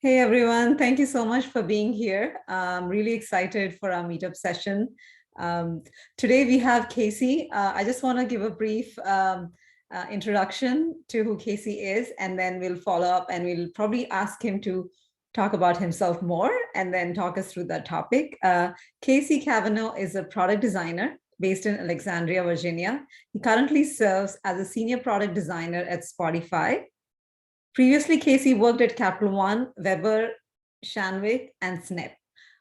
Hey everyone, thank you so much for being here. I'm really excited for our meetup session. Um, Today we have Casey. I just want to give a brief introduction to who Casey is, and then we'll follow up and we'll probably ask him to talk about himself more and then talk us through that topic. Casey Cavanagh is a product designer based in Alexandria, Virginia. He currently serves as a senior product designer at Spotify. Previously, Casey worked at Capital One, Weber, Shandwick, and Snipp.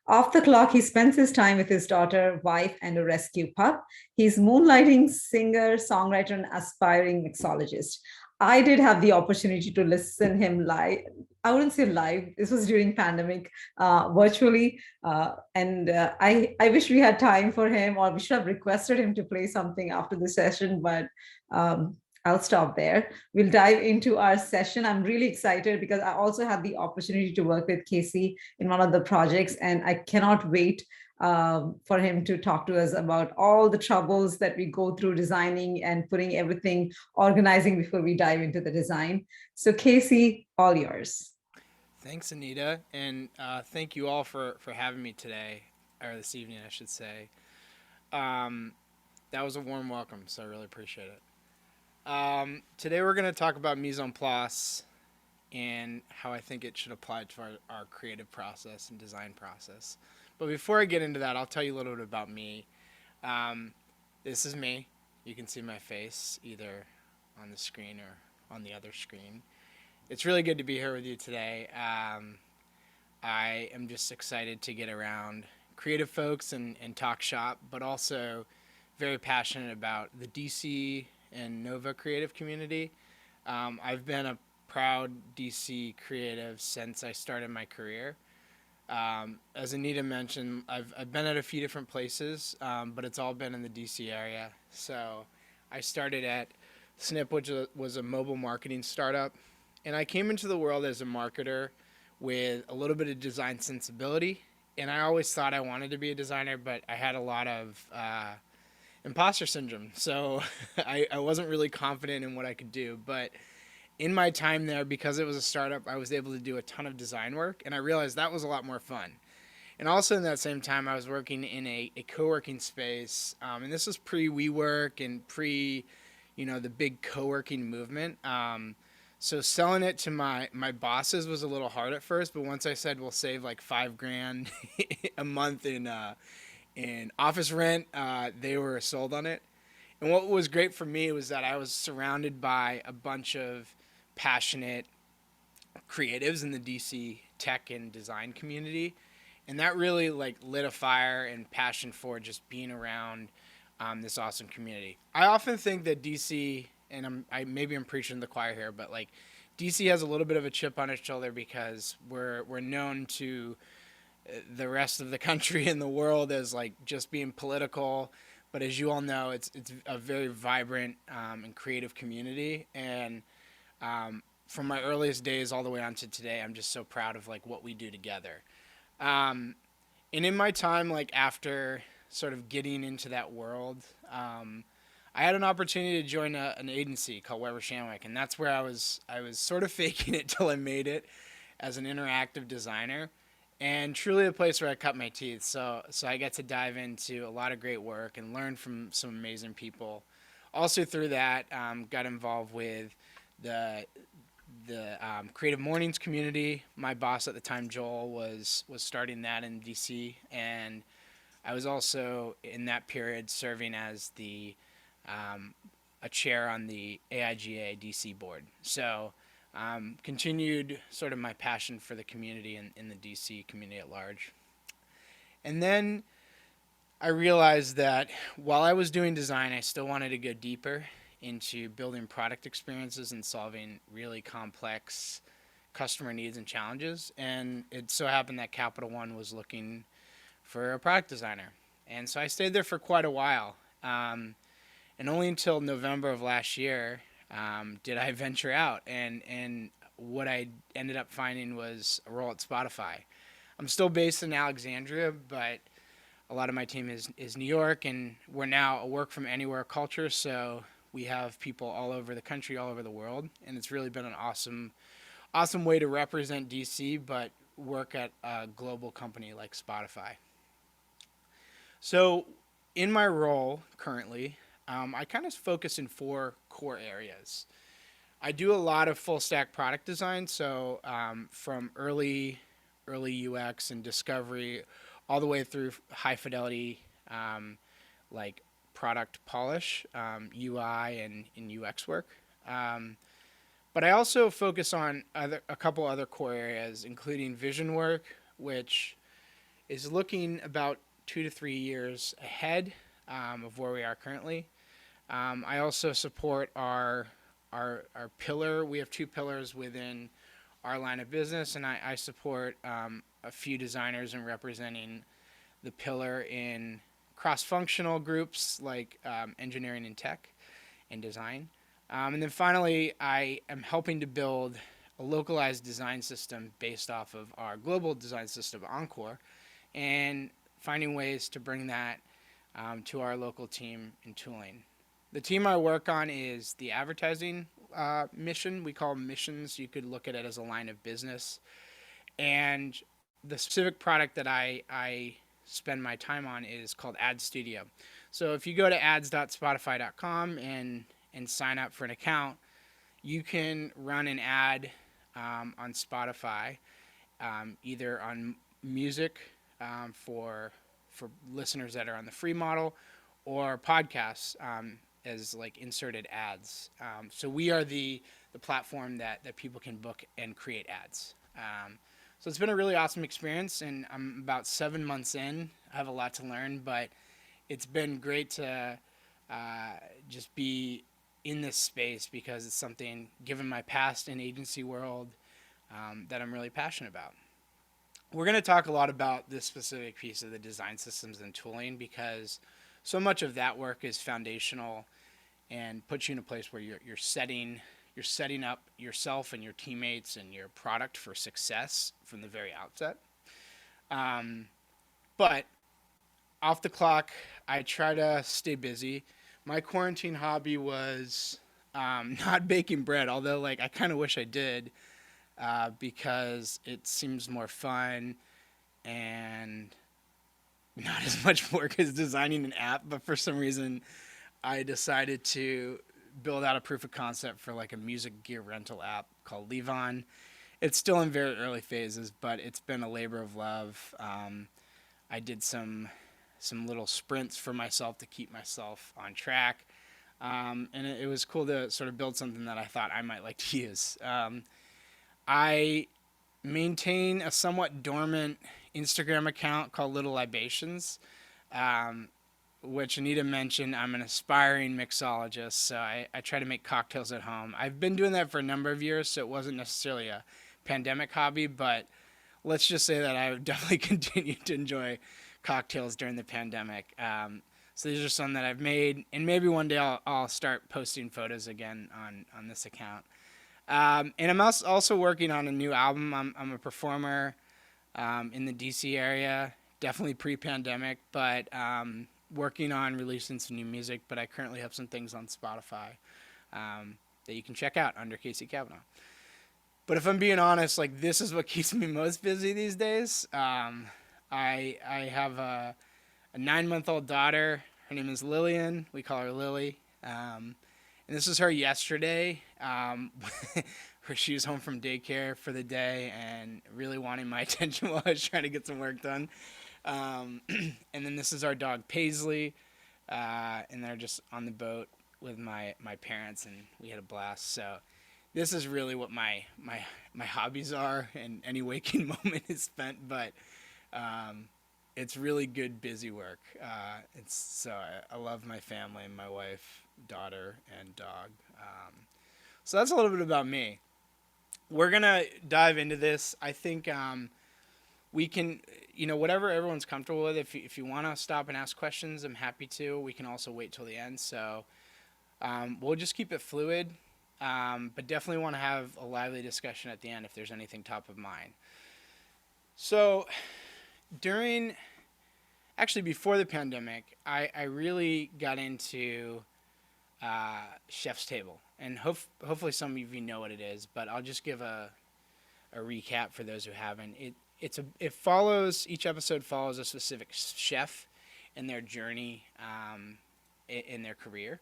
Off the clock, he spends his time with his daughter, wife, and a rescue pup. He's moonlighting singer, songwriter, and aspiring mixologist. I did have the opportunity to listen him live. I wouldn't say live. This was during pandemic, virtually, and I wish we had time for him, or we should have requested him to play something after the session. But um, I'll stop there. We'll dive into our session. I'm really excited because I also had the opportunity to work with Casey in one of the projects, and I cannot wait for him to talk to us about all the troubles that we go through designing and putting everything, organizing before we dive into the design. So, Casey, all yours. Thanks, Anita, and thank you all for having me today, or this evening, I should say. Um, that was a warm welcome, so I really appreciate it. Today we're going to talk about mise en place and how I think it should apply to our creative process and design process. But before I get into that, I'll tell you a little bit about me. Um, this is me. You can see my face either on the screen or on the other screen. It's really good to be here with you today. I am just excited to get around creative folks and talk shop, but also very passionate about the DC and Nova creative community. I've been a proud DC creative since I started my career. As Anita mentioned, I've been at a few different places, but it's all been in the DC area. So I started at Snipp, which was a mobile marketing startup, and I came into the world as a marketer with a little bit of design sensibility. And I always thought I wanted to be a designer, but I had a lot of imposter syndrome. So I wasn't really confident in what I could do. But in my time there, because it was a startup, I was able to do a ton of design work. And I realized that was a lot more fun. And also in that same time, I was working in a co-working space. And this was pre-WeWork and the big co-working movement. So selling it to my bosses was a little hard at first, but once I said we'll save like 5 grand a month in office rent, they were sold on it. And what was great for me was that I was surrounded by a bunch of passionate creatives in the DC tech and design community, and that really like lit a fire and passion for just being around this awesome community. I often think that DC, and maybe I'm preaching to the choir here, but like DC has a little bit of a chip on its shoulder because we're known to the rest of the country and the world as like just being political. But as you all know, it's a very vibrant and creative community, and from my earliest days all the way on to today, I'm just so proud of like what we do together. Um, and in my time, like after sort of getting into that world, I had an opportunity to join an agency called Weber Shandwick, and that's where I was sort of faking it till I made it as an interactive designer, and truly a place where I cut my teeth. So I get to dive into a lot of great work and learn from some amazing people. Also through that, got involved with the the creative mornings community. My boss at the time, Joel, was starting that in DC, and I was also in that period serving as the a chair on the AIGA DC board. So continued sort of my passion for the community and in the DC community at large. And then I realized that while I was doing design, I still wanted to go deeper into building product experiences and solving really complex customer needs and challenges. And it so happened that Capital One was looking for a product designer. And so I stayed there for quite a while. And only until November of last year did I venture out. And what I ended up finding was a role at Spotify. I'm still based in Alexandria, but a lot of my team is New York, and we're now a work from anywhere culture. So we have people all over the country, all over the world, and it's really been an awesome way to represent DC, but work at a global company like Spotify. So, in my role currently, I kind of focus in four core areas. I do a lot of full stack product design, so from early UX and discovery, all the way through high fidelity, um, like product polish, UI and UX work. Um, but I also focus on a couple other core areas, including vision work, which is looking about 2 to 3 years ahead of where we are currently. I also support our pillar. We have two pillars within our line of business, and I support a few designers in representing the pillar in cross-functional groups like engineering and tech and design. And then finally, I am helping to build a localized design system based off of our global design system, Encore, and finding ways to bring that to our local team in tooling. The team I work on is the advertising mission. We call them missions. You could look at it as a line of business. And the specific product that I spend my time on is called Ad Studio. So if you go to ads.spotify.com and sign up for an account, you can run an ad on Spotify, either on music for listeners that are on the free model, or podcasts as like inserted ads. So we are the platform that people can book and create ads. So it's been a really awesome experience, and I'm about 7 months in. I have a lot to learn, but it's been great to just be in this space because it's something, given my past in agency world, that I'm really passionate about. We're going to talk a lot about this specific piece of the design systems and tooling because so much of that work is foundational and puts you in a place where you're setting up yourself and your teammates and your product for success from the very outset. But off the clock, I try to stay busy. My quarantine hobby was not baking bread, although like I kind of wish I did because it seems more fun and not as much work as designing an app. But for some reason, I decided to build out a proof of concept for like a music gear rental app called Levon. It's still in very early phases, but it's been a labor of love. I did some little sprints for myself to keep myself on track, and it was cool to sort of build something that I thought I might like to use. I maintain a somewhat dormant Instagram account called Little Libations, which Anita mentioned. I'm an aspiring mixologist, so I try to make cocktails at home. I've been doing that for a number of years, so it wasn't necessarily a pandemic hobby, but let's just say that I would definitely continue to enjoy cocktails during the pandemic. So these are some that I've made, and maybe one day I'll start posting photos again on this account. And I'm also working on a new album. I'm a performer in the DC area, definitely pre-pandemic, but working on releasing some new music. But I currently have some things on Spotify that you can check out under Casey Cavanagh. But if I'm being honest, like this is what keeps me most busy these days. I have a 9-month-old daughter. Her name is Lillian. We call her Lily. And this was her yesterday, where she was home from daycare for the day and really wanting my attention while I was trying to get some work done. And then this is our dog Paisley, and they're just on the boat with my parents, and we had a blast. So this is really what my hobbies are, and any waking moment is spent. But it's really good, busy work. I love my family, my wife, daughter, and dog. So that's a little bit about me. We're gonna dive into this. I think we can, whatever everyone's comfortable with. If you want to stop and ask questions, I'm happy to. We can also wait till the end. So we'll just keep it fluid, but definitely want to have a lively discussion at the end if there's anything top of mind. So before the pandemic, I really got into Chef's Table, and hopefully some of you know what it is, but I'll just give a a recap for those who haven't. Each episode follows a specific chef in their journey in their career.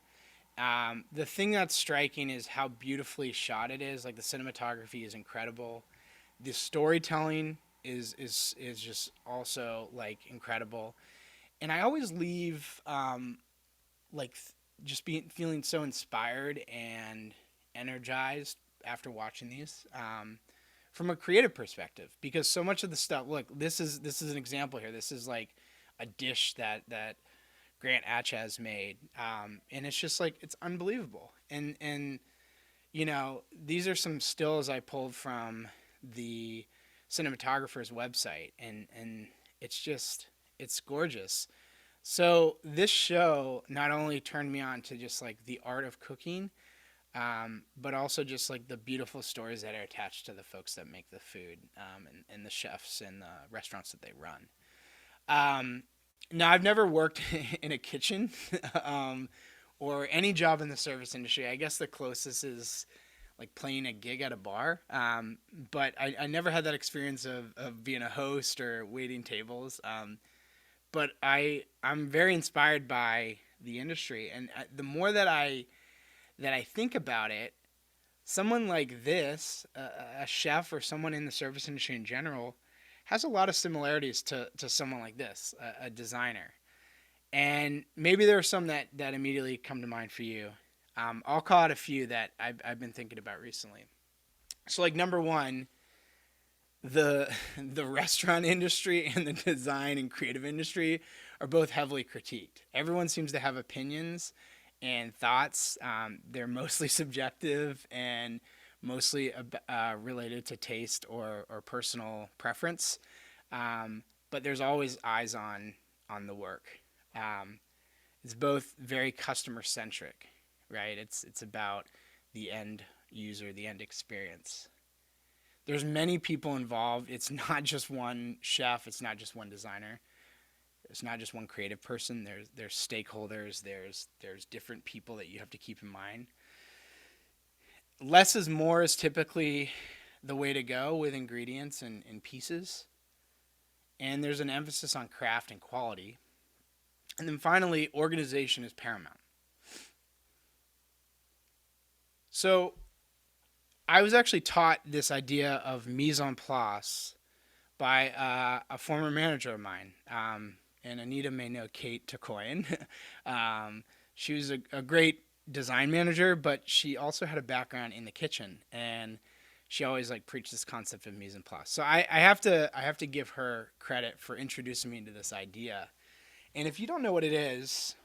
The thing that's striking is how beautifully shot it is. Like the cinematography is incredible. The storytelling is just also like incredible. And I always leave like just being feeling so inspired and energized after watching these from a creative perspective, because so much of the stuff, look, this is an example here. This is like a dish that Grant Atchaz made, and it's just like it's unbelievable. And these are some stills I pulled from the cinematographer's website, and it's gorgeous. So this show not only turned me on to just like the art of cooking, but also just like the beautiful stories that are attached to the folks that make the food, and the chefs and the restaurants that they run. Now, I've never worked in a kitchen or any job in the service industry. I guess the closest is like playing a gig at a bar. But I never had that experience of being a host or waiting tables. But I'm very inspired by the industry, and the more that I think about it, someone like this, a chef or someone in the service industry in general, has a lot of similarities to someone like this, a designer. And maybe there are some that immediately come to mind for you. I'll call out a few that I've been thinking about recently. So, like, number one, the restaurant industry and the design and creative industry are both heavily critiqued. Everyone seems to have opinions and thoughts. They're mostly subjective and mostly related to taste or personal preference. But there's always eyes on the work. It's both very customer centric, right? It's about the end user, the end experience. There's many people involved. It's not just one chef. It's not just one designer. It's not just one creative person. There's stakeholders. There's different people that you have to keep in mind. Less is more is typically the way to go with ingredients and pieces. And there's an emphasis on craft and quality. And then finally, organization is paramount. So I was actually taught this idea of mise en place by a former manager of mine. And Anita may know Kate Takoyan. She was a great design manager, but she also had a background in the kitchen, and she always like preached this concept of mise en place. So I have to give her credit for introducing me to this idea. And if you don't know what it is,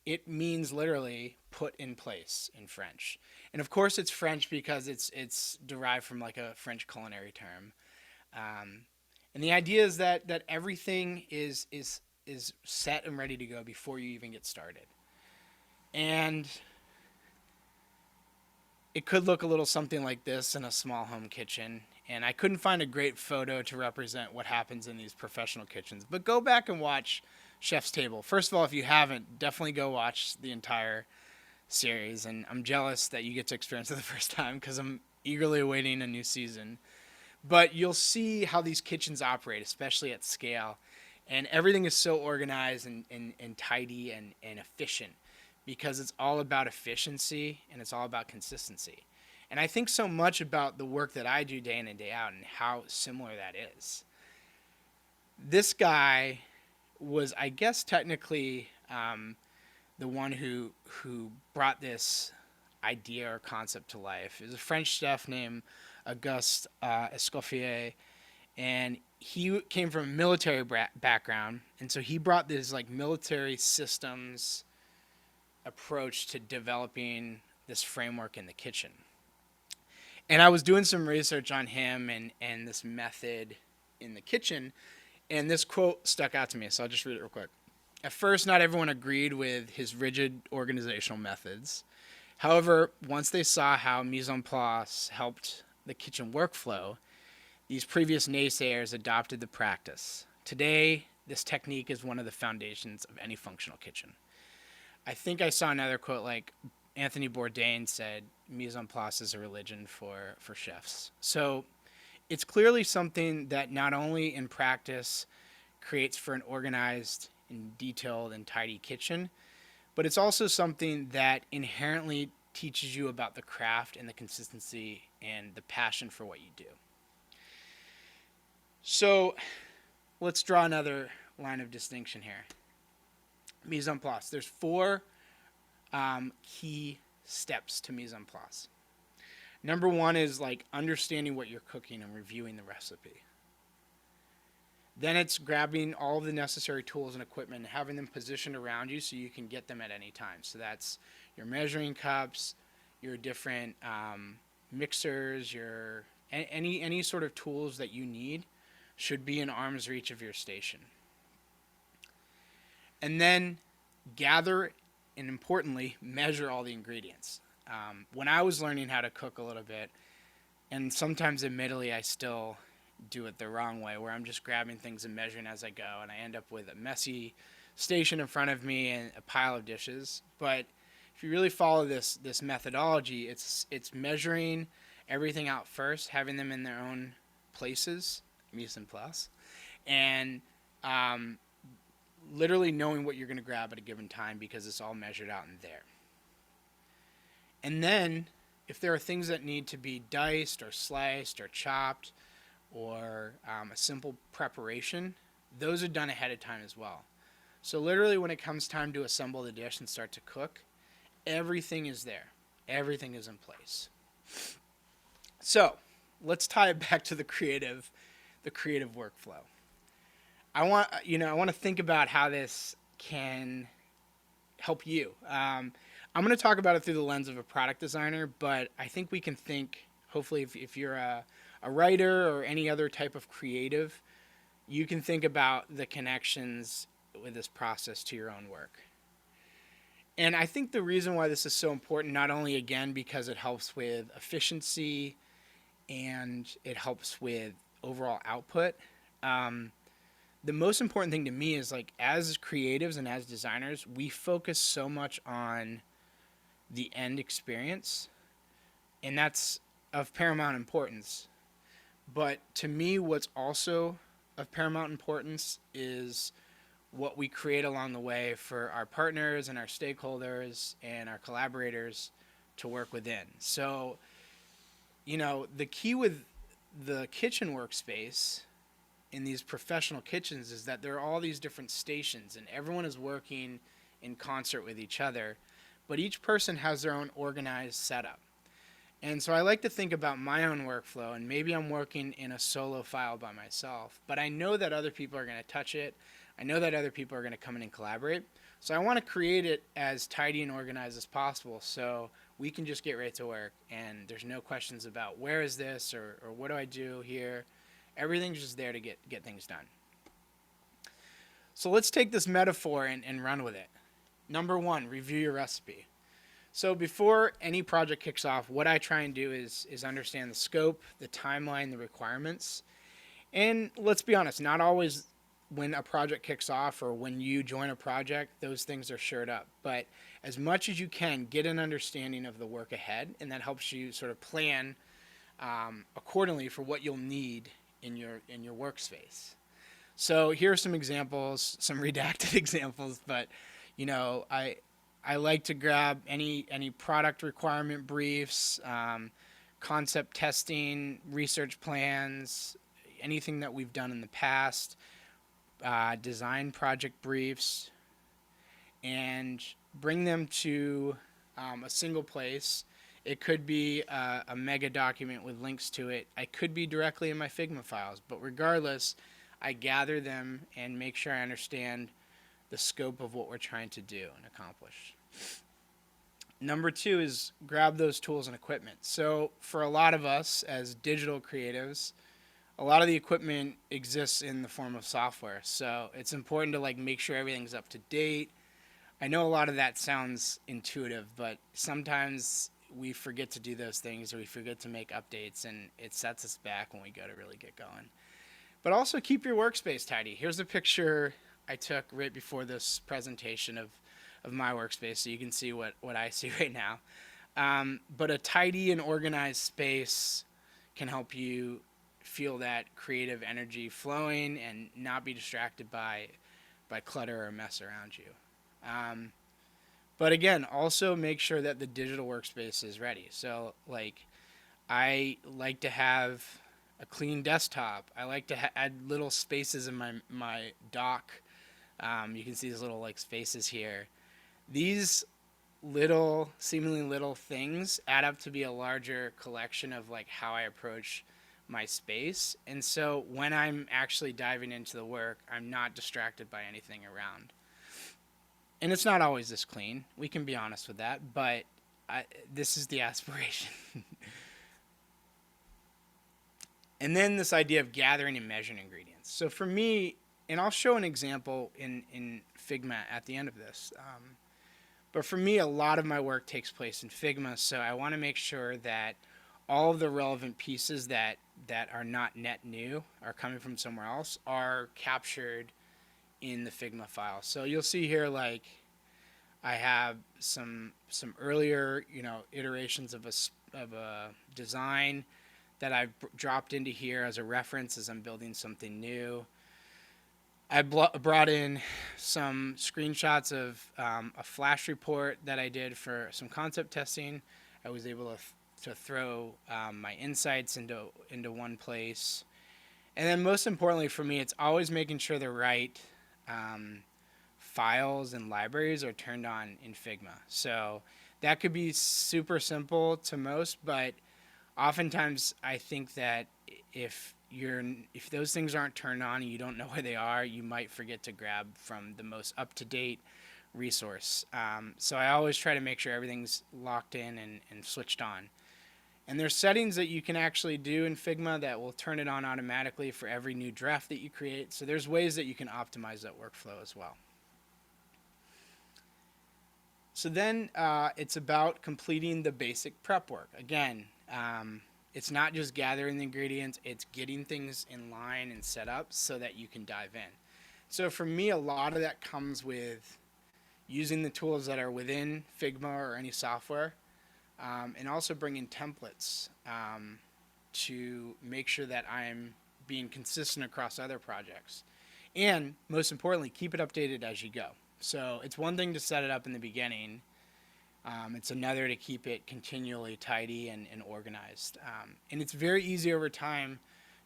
it means literally put in place in French. And of course it's French because it's derived from like a French culinary term. And the idea is that everything is set and ready to go before you even get started. And it could look a little something like this in a small home kitchen. And I couldn't find a great photo to represent what happens in these professional kitchens. But go back and watch Chef's Table. First of all, if you haven't, definitely go watch the entire series. And I'm jealous that you get to experience it the first time because I'm eagerly awaiting a new season. But you'll see how these kitchens operate, especially at scale. And everything is so organized and tidy and efficient because it's all about efficiency and it's all about consistency. And I think so much about the work that I do day in and day out and how similar that is. This guy was, I guess, technically the one who brought this idea or concept to life. It was a French chef named Auguste Escoffier, and he came from a military background, and so he brought this like military systems approach to developing this framework in the kitchen. And I was doing some research on him and this method in the kitchen, and this quote stuck out to me, so I'll just read it real quick. At first, not everyone agreed with his rigid organizational methods. However, once they saw how mise en place helped the kitchen workflow, these previous naysayers adopted the practice. Today, this technique is one of the foundations of any functional kitchen. I think I saw another quote like Anthony Bourdain said, mise en place is a religion for chefs. So it's clearly something that not only in practice creates for an organized and detailed and tidy kitchen, but it's also something that inherently teaches you about the craft and the consistency and the passion for what you do. So let's draw another line of distinction here. Mise en place. There's four key steps to mise en place. Number one is like understanding what you're cooking and reviewing the recipe. Then it's grabbing all of the necessary tools and equipment and having them positioned around you so you can get them at any time. So that's your measuring cups, your different mixers, your any sort of tools that you need should be in arm's reach of your station. And then gather and importantly measure all the ingredients. When I was learning how to cook a little bit, and sometimes admittedly I still do it the wrong way, where I'm just grabbing things and measuring as I go, and I end up with a messy station in front of me and a pile of dishes. But if you really follow this methodology, it's measuring everything out first, having them in their own places, mise en place, and literally knowing what you're going to grab at a given time because it's all measured out in there. And then if there are things that need to be diced or sliced or chopped, or a simple preparation, those are done ahead of time as well. So literally when it comes time to assemble the dish and start to cook, everything is there. Everything is in place. So let's tie it back to the creative workflow. I want to think about how this can help you. I'm going to talk about it through the lens of a product designer, but I think we can think, hopefully if you're a writer or any other type of creative, you can think about the connections with this process to your own work. And I think the reason why this is so important, not only again because it helps with efficiency and it helps with overall output, the most important thing to me is like as creatives and as designers, we focus so much on the end experience, and that's of paramount importance. But to me, what's also of paramount importance is what we create along the way for our partners and our stakeholders and our collaborators to work within. So, the key with the kitchen workspace in these professional kitchens is that there are all these different stations and everyone is working in concert with each other, but each person has their own organized setup. And so I like to think about my own workflow, and maybe I'm working in a solo file by myself, but I know that other people are going to touch it. I know that other people are going to come in and collaborate. So I want to create it as tidy and organized as possible so we can just get right to work and there's no questions about where is this or what do I do here. Everything's just there to get things done. So let's take this metaphor and run with it. Number one, review your recipe. So before any project kicks off, what I try and do is understand the scope, the timeline, the requirements. And let's be honest, not always when a project kicks off or when you join a project, those things are shored up. But as much as you can, get an understanding of the work ahead, and that helps you sort of plan accordingly for what you'll need in your workspace. So here are some examples, some redacted examples, but I like to grab any product requirement briefs, concept testing, research plans, anything that we've done in the past, design project briefs, and bring them to a single place. It could be a mega document with links to it. I could be directly in my Figma files, but regardless, I gather them and make sure I understand the scope of what we're trying to do and accomplish. Number two is grab those tools and equipment. So for a lot of us as digital creatives, a lot of the equipment exists in the form of software. So it's important to make sure everything's up to date. I know a lot of that sounds intuitive, but sometimes we forget to do those things or we forget to make updates, and it sets us back when we go to really get going. But also keep your workspace tidy. Here's a picture I took right before this presentation of my workspace, so you can see what I see right now. But a tidy and organized space can help you feel that creative energy flowing and not be distracted by clutter or mess around you. Um, but again, also make sure that the digital workspace is ready. So, like, I like to have a clean desktop. I like to add little spaces in my dock. You can see these little like spaces here. These little, seemingly little things add up to be a larger collection of like how I approach my space. And so when I'm actually diving into the work, I'm not distracted by anything around. And it's not always this clean. We can be honest with that, but this is the aspiration. And then this idea of gathering and measuring ingredients. So for me, and I'll show an example in Figma at the end of this. But for me, a lot of my work takes place in Figma, so I want to make sure that all of the relevant pieces that are not net new, are coming from somewhere else, are captured in the Figma file. So you'll see here, like, I have some earlier, iterations of a design that I've dropped into here as a reference as I'm building something new. I brought in some screenshots of a flash report that I did for some concept testing. I was able to throw my insights into one place. And then most importantly for me, it's always making sure the right files and libraries are turned on in Figma. So that could be super simple to most, but oftentimes I think that if those things aren't turned on and you don't know where they are, you might forget to grab from the most up-to-date resource. So I always try to make sure everything's locked in and switched on. And there's settings that you can actually do in Figma that will turn it on automatically for every new draft that you create. So there's ways that you can optimize that workflow as well. So then it's about completing the basic prep work. Again, it's not just gathering the ingredients, it's getting things in line and set up so that you can dive in. So for me, a lot of that comes with using the tools that are within Figma or any software, and also bringing templates to make sure that I'm being consistent across other projects. And most importantly, keep it updated as you go. So it's one thing to set it up in the beginning. It's another to keep it continually tidy and organized. And it's very easy over time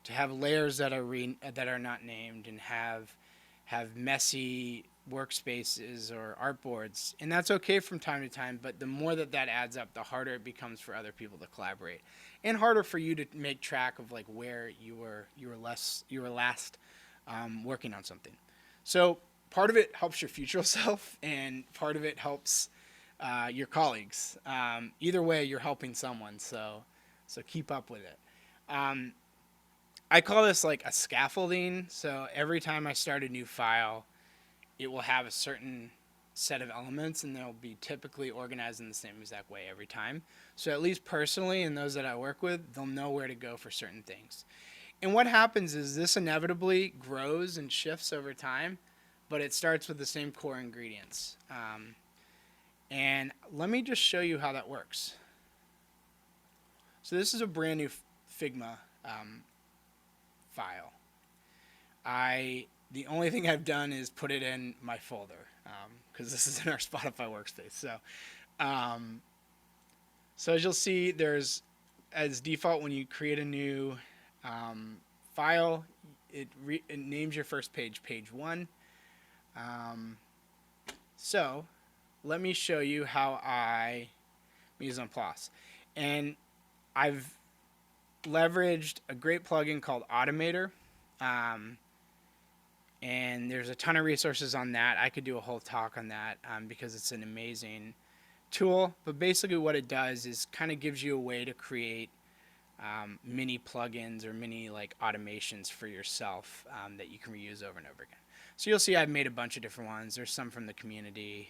to have layers that are not named and have messy workspaces or artboards. And that's okay from time to time, but the more that adds up, the harder it becomes for other people to collaborate. And harder for you to make track of like where you were last working on something. So part of it helps your future self, and part of it helps your colleagues. Either way, you're helping someone, so keep up with it. I call this like a scaffolding. So every time I start a new file, it will have a certain set of elements, and they'll be typically organized in the same exact way every time. So at least personally, and those that I work with, they'll know where to go for certain things. And what happens is this inevitably grows and shifts over time, but it starts with the same core ingredients. And let me just show you how that works. So this is a brand new Figma file. The only thing I've done is put it in my folder because this is in our Spotify workspace. So as you'll see, there's, as default, when you create a new file, it names your first page, page 1. So let me show you how I mise en place. And I've leveraged a great plugin called Automator. And there's a ton of resources on that. I could do a whole talk on that because it's an amazing tool. But basically what it does is kind of gives you a way to create mini plugins or mini like automations for yourself that you can reuse over and over again. So you'll see I've made a bunch of different ones. There's some from the community.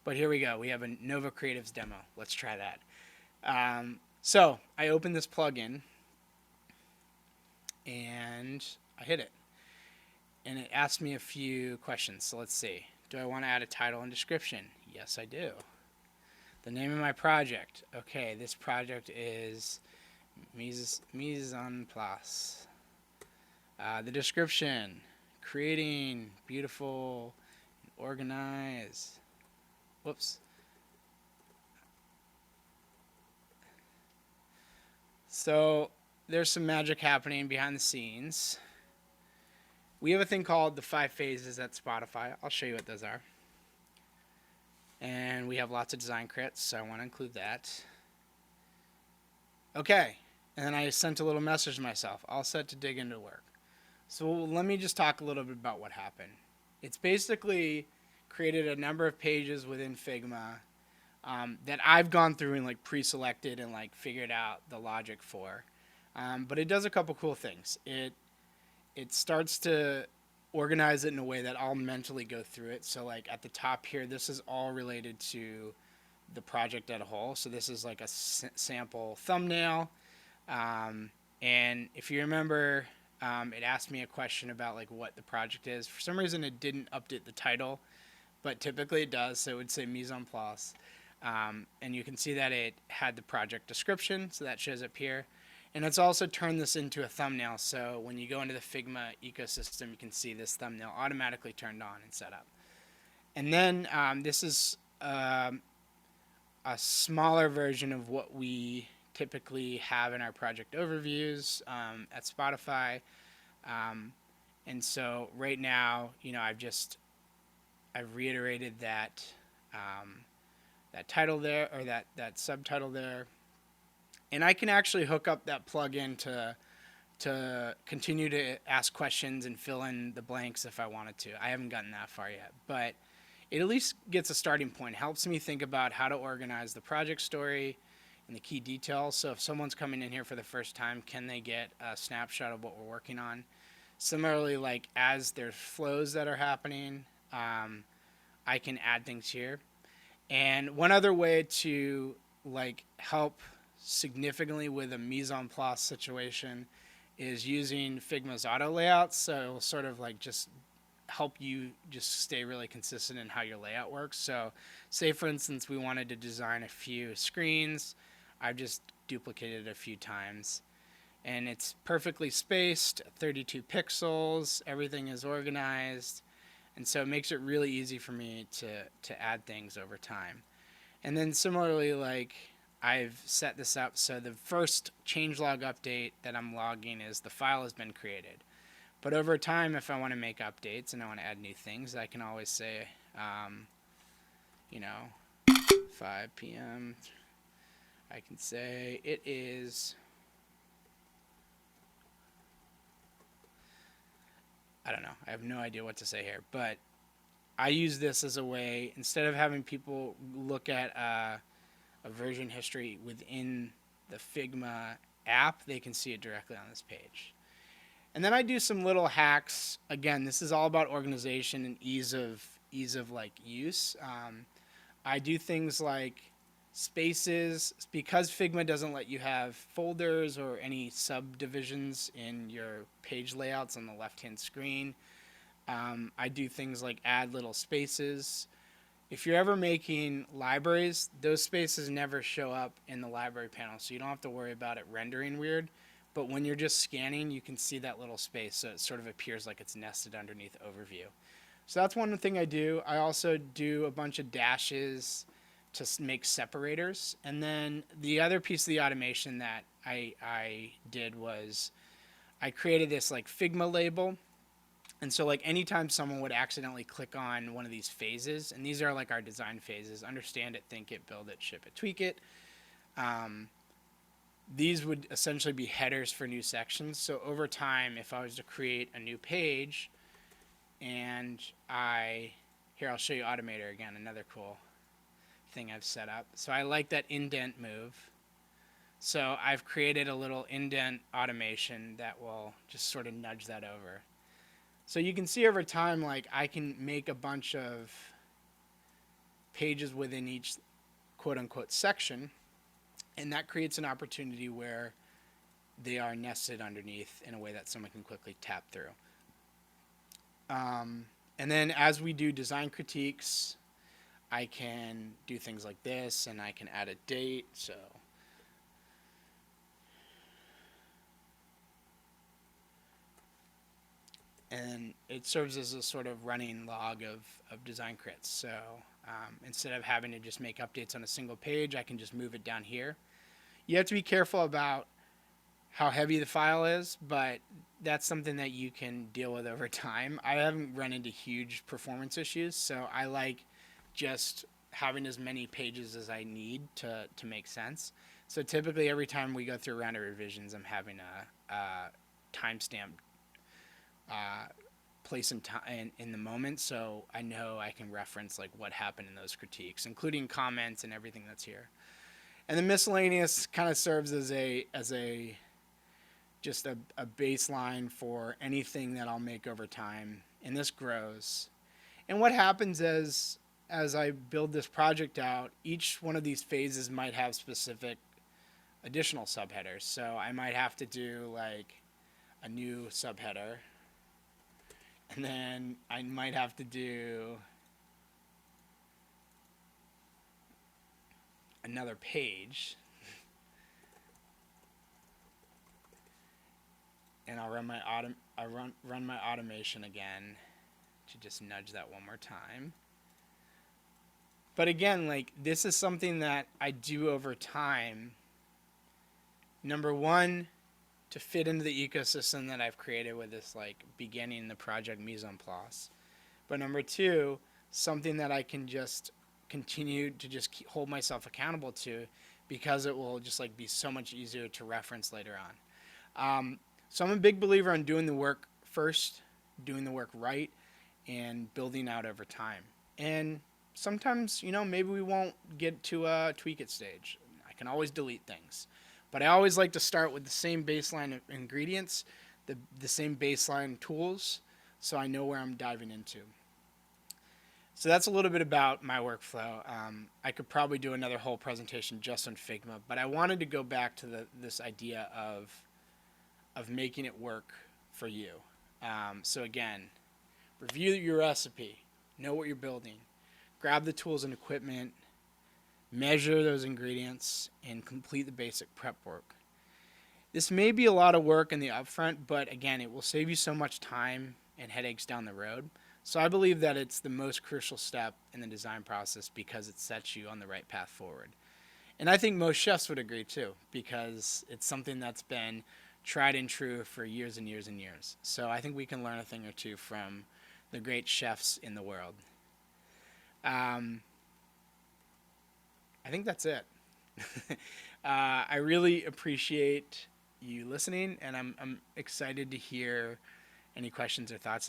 But here we go. We have a Nova Creatives demo. Let's try that. So I open this plugin and I hit it. And it asks me a few questions. So let's see. Do I want to add a title and description? Yes, I do. The name of my project. Okay, this project is Mise en place. The description: creating beautiful, organized. Whoops. So there's some magic happening behind the scenes. We have a thing called the 5 phases at Spotify. I'll show you what those are. And we have lots of design crits, so I want to include that. Okay, and then I sent a little message to myself, all set to dig into work. So let me just talk a little bit about what happened. It's basically created a number of pages within Figma that I've gone through and like pre-selected and like figured out the logic for. But it does a couple cool things. It starts to organize it in a way that I'll mentally go through it. So like at the top here, this is all related to the project as a whole. So this is like a sample thumbnail. And if you remember, it asked me a question about like what the project is. For some reason, it didn't update the title, but typically it does. So it would say mise en place. And you can see that it had the project description. So that shows up here. And it's also turned this into a thumbnail. So when you go into the Figma ecosystem, you can see this thumbnail automatically turned on and set up. And then this is a smaller version of what we typically have in our project overviews at Spotify. And so right now, I've reiterated that that title there, or that subtitle there. And I can actually hook up that plugin to continue to ask questions and fill in the blanks if I wanted to. I haven't gotten that far yet, but it at least gets a starting point. Helps me think about how to organize the project story and the key details. So if someone's coming in here for the first time, can they get a snapshot of what we're working on? Similarly, like as there's flows that are happening, I can add things here. And one other way to like help significantly with a mise en place situation is using Figma's auto layouts. So it'll sort of like just help you just stay really consistent in how your layout works. So say for instance we wanted to design a few screens, I've just duplicated it a few times and it's perfectly spaced, 32 pixels, everything is organized, and so it makes it really easy for me to add things over time. And then similarly, like I've set this up so the first changelog update that I'm logging is the file has been created. But over time, if I want to make updates and I want to add new things, I can always say, 5 p.m. I can say it is, I don't know, I have no idea what to say here, but I use this as a way, instead of having people look at a version history within the Figma app, they can see it directly on this page. And then I do some little hacks. Again, this is all about organization and ease of like use. I do things like spaces, because Figma doesn't let you have folders or any subdivisions in your page layouts on the left-hand screen. I do things like add little spaces. If you're ever making libraries, those spaces never show up in the library panel, so you don't have to worry about it rendering weird. But when you're just scanning, you can see that little space, so it sort of appears like it's nested underneath overview. So that's one thing I do. I also do a bunch of dashes to make separators. And then the other piece of the automation that I did was I created this like Figma label. And so like anytime someone would accidentally click on one of these phases, and these are like our design phases: understand it, think it, build it, ship it, tweak it. These would essentially be headers for new sections. So over time, if I was to create a new page, and here I'll show you Automator again, another cool thing I've set up. So I like that indent move. So I've created a little indent automation that will just sort of nudge that over. So you can see over time, like I can make a bunch of pages within each quote unquote section, and that creates an opportunity where they are nested underneath in a way that someone can quickly tap through. And then as we do design critiques, I can do things like this, and I can add a date. So and it serves as a sort of running log of design crits. So instead of having to just make updates on a single page, I can just move it down here. You have to be careful about how heavy the file is, but that's something that you can deal with over time. I haven't run into huge performance issues, so I like just having as many pages as I need to make sense. So typically every time we go through a round of revisions, I'm having a timestamp uh, place in time in the moment, so I know I can reference like what happened in those critiques, including comments and everything that's here. And the miscellaneous kind of serves as a just a baseline for anything that I'll make over time. And this grows. And what happens as I build this project out, each one of these phases might have specific additional subheaders. So I might have to do like a new subheader. And then I might have to do another page. And I'll run my automation again to just nudge that one more time. But again, like this is something that I do over time. Number one, to fit into the ecosystem that I've created with this like beginning the project mise en place. But number two, something that I can just continue to just hold myself accountable to, because it will just like be so much easier to reference later on. So I'm a big believer in doing the work first, doing the work right, and building out over time. And sometimes, maybe we won't get to a tweak it stage. I can always delete things. But I always like to start with the same baseline of ingredients, the same baseline tools, so I know where I'm diving into. So that's a little bit about my workflow. I could probably do another whole presentation just on Figma, but I wanted to go back to this idea of making it work for you. So again, review your recipe, know what you're building, grab the tools and equipment, measure those ingredients, and complete the basic prep work. This may be a lot of work in the upfront, but again, it will save you so much time and headaches down the road. So I believe that it's the most crucial step in the design process because it sets you on the right path forward. And I think most chefs would agree too, because it's something that's been tried and true for years and years and years. So I think we can learn a thing or two from the great chefs in the world. I think that's it. I really appreciate you listening, and I'm excited to hear any questions or thoughts